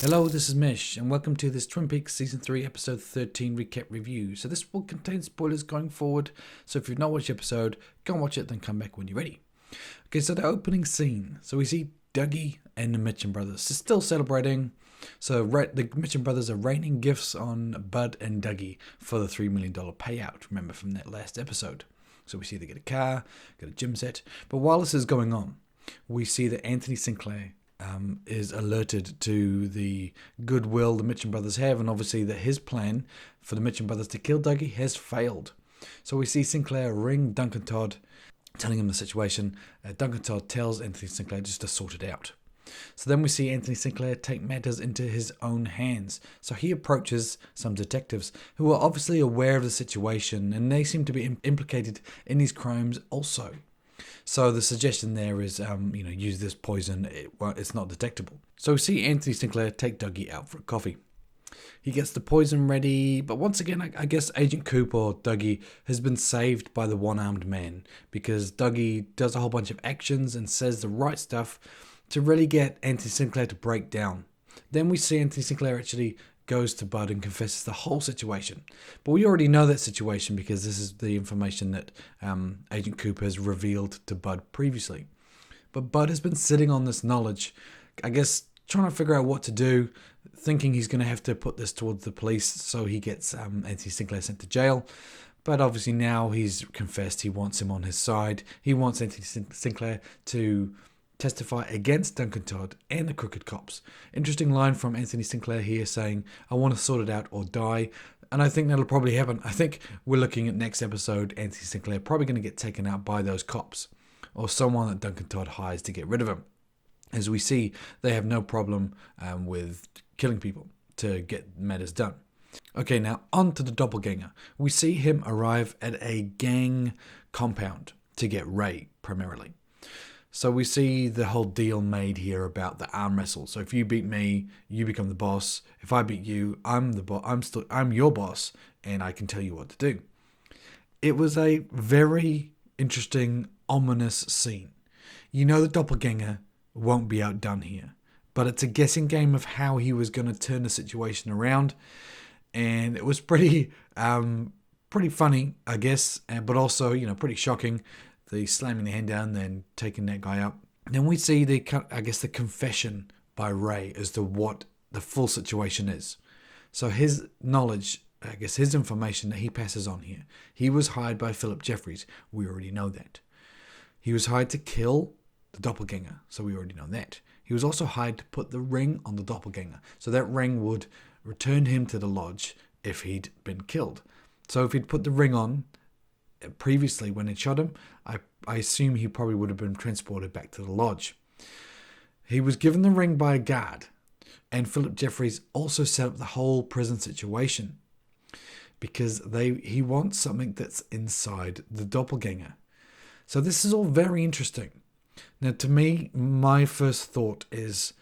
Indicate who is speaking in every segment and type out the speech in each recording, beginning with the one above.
Speaker 1: Hello, this is Mish, and welcome to this Twin Peaks Season 3, Episode 13 recap review. So this will contain spoilers going forward, so if you've not watched the episode, go and watch it, then come back when you're ready. Okay, so the opening scene. So we see Dougie and the Mitchum brothers still celebrating. So the Mitchum brothers are raining gifts on Bud and Dougie for the $3 million payout, remember from that last episode. So we see they get a car, get a gym set. But while this is going on, we see that Anthony Sinclair is alerted to the goodwill the Mitchum brothers have, and obviously that his plan for the Mitchum brothers to kill Dougie has failed. So we see Sinclair ring Duncan Todd, telling him the situation. Duncan Todd tells Anthony Sinclair just to sort it out. So then we see Anthony Sinclair take matters into his own hands. So he approaches some detectives who are obviously aware of the situation, and they seem to be implicated in these crimes also. So the suggestion there is, use this poison. It's not detectable. So we see Anthony Sinclair take Dougie out for a coffee. He gets the poison ready, but once again, I guess Agent Coop or Dougie has been saved by the one-armed man, because Dougie does a whole bunch of actions and says the right stuff to really get Anthony Sinclair to break down. Then we see Anthony Sinclair actually goes to Bud and confesses the whole situation. But we already know that situation because this is the information that Agent Cooper has revealed to Bud previously. But Bud has been sitting on this knowledge, I guess trying to figure out what to do, thinking he's going to have to put this towards the police, so he gets Anthony Sinclair sent to jail. But obviously now he's confessed, he wants him on his side. He wants Anthony Sinclair to testify against Duncan Todd and the crooked cops. Interesting line from Anthony Sinclair here saying, I want to sort it out or die. And I think that'll probably happen. I think we're looking at next episode, Anthony Sinclair probably going to get taken out by those cops or someone that Duncan Todd hires to get rid of him. As we see, they have no problem with killing people to get matters done. Okay, now on to the doppelganger. We see him arrive at a gang compound to get Ray, primarily. So we see the whole deal made here about the arm wrestle. So if you beat me, you become the boss. If I beat you, I'm the boss. I'm your boss, and I can tell you what to do. It was a very interesting, ominous scene. You know the doppelganger won't be outdone here, but it's a guessing game of how he was going to turn the situation around, and it was pretty funny, I guess, but also pretty shocking. The slamming the hand down, then taking that guy up. Then we see the confession by Ray as to what the full situation is. So his knowledge, his information that he passes on here. He was hired by Philip Jeffries. We already know that. He was hired to kill the doppelganger. So we already know that. He was also hired to put the ring on the doppelganger. So that ring would return him to the lodge if he'd been killed. So if he'd put the ring on previously when it shot him, I assume he probably would have been transported back to the lodge. He was given the ring by a guard, and Philip Jeffries also set up the whole prison situation because he wants something that's inside the doppelganger. So this is all very interesting. Now, to me, my first thought is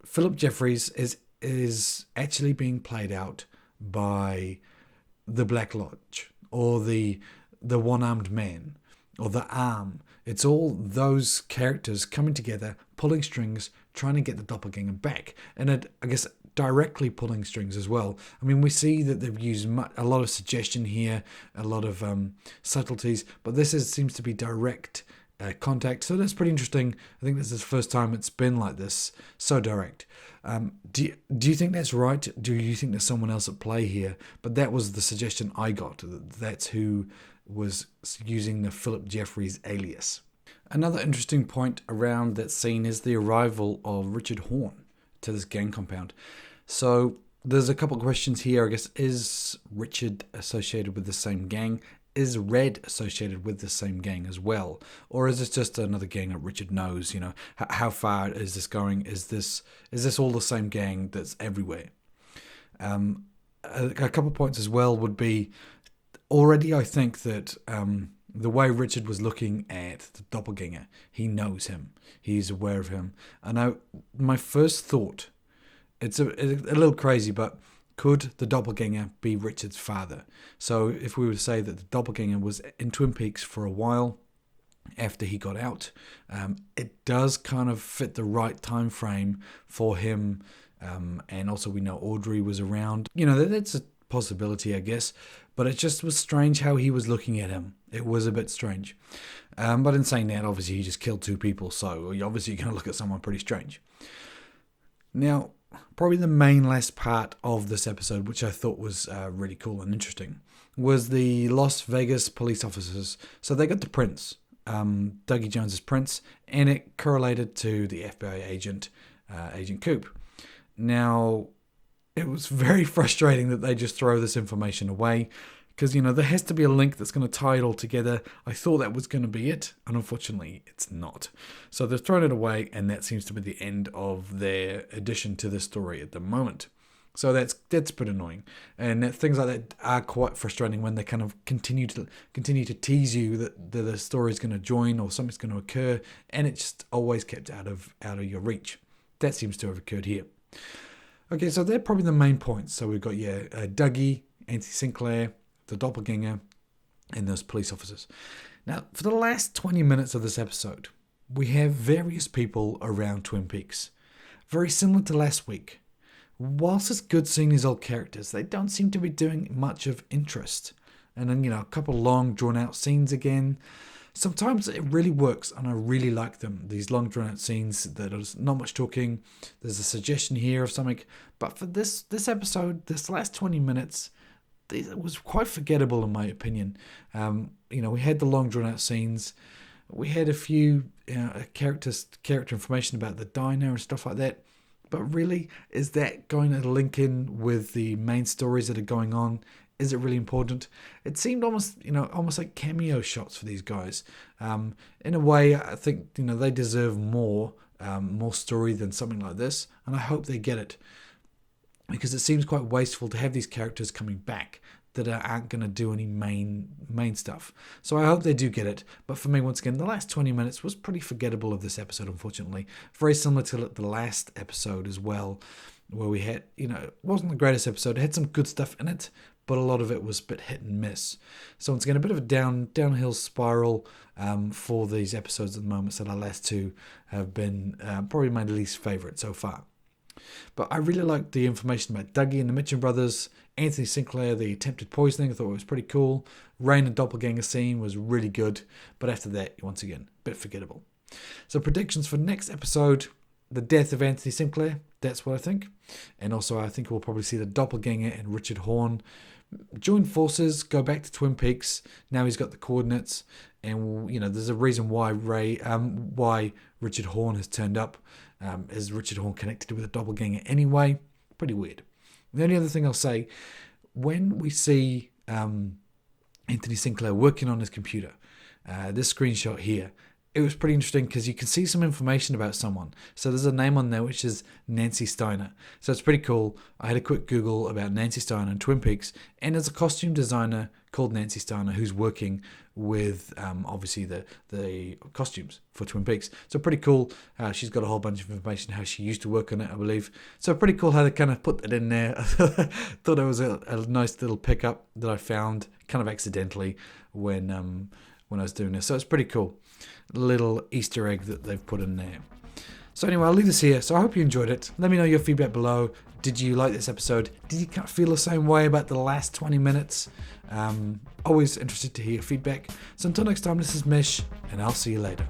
Speaker 1: Philip Jeffries is actually being played out by the Black Lodge or the one-armed man or the arm. It's all those characters coming together, pulling strings, trying to get the doppelganger back, and I guess directly pulling strings as well. I mean, we see that they've used a lot of suggestion here, a lot of subtleties, but this seems to be direct contact, so that's pretty interesting. I think this is the first time it's been like this, so direct. Do you think that's right? Do you think there's someone else at play here? But that was the suggestion I got. That's who was using the Philip Jeffries alias. Another interesting point around that scene is the arrival of Richard Horn to this gang compound. So there's a couple of questions here. I guess, is Richard associated with the same gang? Is Red associated with the same gang as well? Or is this just another gang that Richard knows? How far is this going? Is this all the same gang that's everywhere? A couple of points as well would be, already I think that the way Richard was looking at the doppelganger, he knows him. He's aware of him. And my first thought, it's a little crazy, but could the doppelganger be Richard's father? So if we were to say that the doppelganger was in Twin Peaks for a while after he got out, it does kind of fit the right time frame for him And also we know Audrey was around. You know, that's a possibility, I guess. But it just was strange how he was looking at him. It was a bit strange. But in saying that, obviously he just killed 2 people. So you're obviously going to look at someone pretty strange. Now, probably the main last part of this episode, which I thought was really cool and interesting, was the Las Vegas police officers. So they got the prints, Dougie Jones's prints, and it correlated to the FBI agent, Agent Coop. Now, it was very frustrating that they just throw this information away, because, you know, there has to be a link that's going to tie it all together. I thought that was going to be it, and unfortunately it's not. So they've thrown it away, and that seems to be the end of their addition to the story at the moment. So that's a bit annoying, and things like that are quite frustrating when they kind of continue to tease you that the story is going to join or something's going to occur, and it's just always kept out of your reach. That seems to have occurred here. Okay, so they're probably the main points. So we've got Dougie, Anthony Sinclair, the doppelganger, and those police officers. Now, for the last 20 minutes of this episode, we have various people around Twin Peaks. Very similar to last week. Whilst it's good seeing these old characters, they don't seem to be doing much of interest. And then, you know, a couple long drawn-out scenes again. Sometimes it really works, and I really like them. These long drawn-out scenes that are not much talking. There's a suggestion here of something. But for this episode, this last 20 minutes, it was quite forgettable in my opinion. You know, we had the long drawn out scenes. We had a few character information about the diner and stuff like that. But really, is that going to link in with the main stories that are going on? Is it really important? It seemed almost like cameo shots for these guys. In a way, I think, you know, they deserve more story than something like this, and I hope they get it. Because it seems quite wasteful to have these characters coming back that aren't going to do any main stuff. So I hope they do get it. But for me, once again, the last 20 minutes was pretty forgettable of this episode, unfortunately. Very similar to the last episode as well, where we had, you know, it wasn't the greatest episode. It had some good stuff in it, but a lot of it was a bit hit and miss. So once again, a bit of a downhill spiral for these episodes at the moment. So the last 2 have been probably my least favourite so far. But I really liked the information about Dougie and the Mitchum brothers, Anthony Sinclair, the attempted poisoning. I thought it was pretty cool. Rain and doppelganger scene was really good. But after that, once again, a bit forgettable. So predictions for next episode, the death of Anthony Sinclair. That's what I think. And also I think we'll probably see the doppelganger and Richard Horne join forces, go back to Twin Peaks. Now he's got the coordinates. And, you know, there's a reason why why Richard Horne has turned up. Is Richard Horne connected with a doppelganger anyway? Pretty weird. The only other thing I'll say, when we see Anthony Sinclair working on his computer, this screenshot here, it was pretty interesting because you can see some information about someone. So there's a name on there which is Nancy Steiner. So it's pretty cool. I had a quick Google about Nancy Steiner and Twin Peaks, and there's a costume designer called Nancy Steiner who's working with obviously the costumes for Twin Peaks. So pretty cool. She's got a whole bunch of information how she used to work on it, I believe. So pretty cool how they kind of put that in there. Thought it was a nice little pickup that I found kind of accidentally when I was doing this. So it's pretty cool. Little Easter egg that they've put in there. So anyway, I'll leave this here. So I hope you enjoyed it. Let me know your feedback below. Did you like this episode? Did you feel the same way about the last 20 minutes? Always interested to hear your feedback. So until next time, this is Mish, and I'll see you later.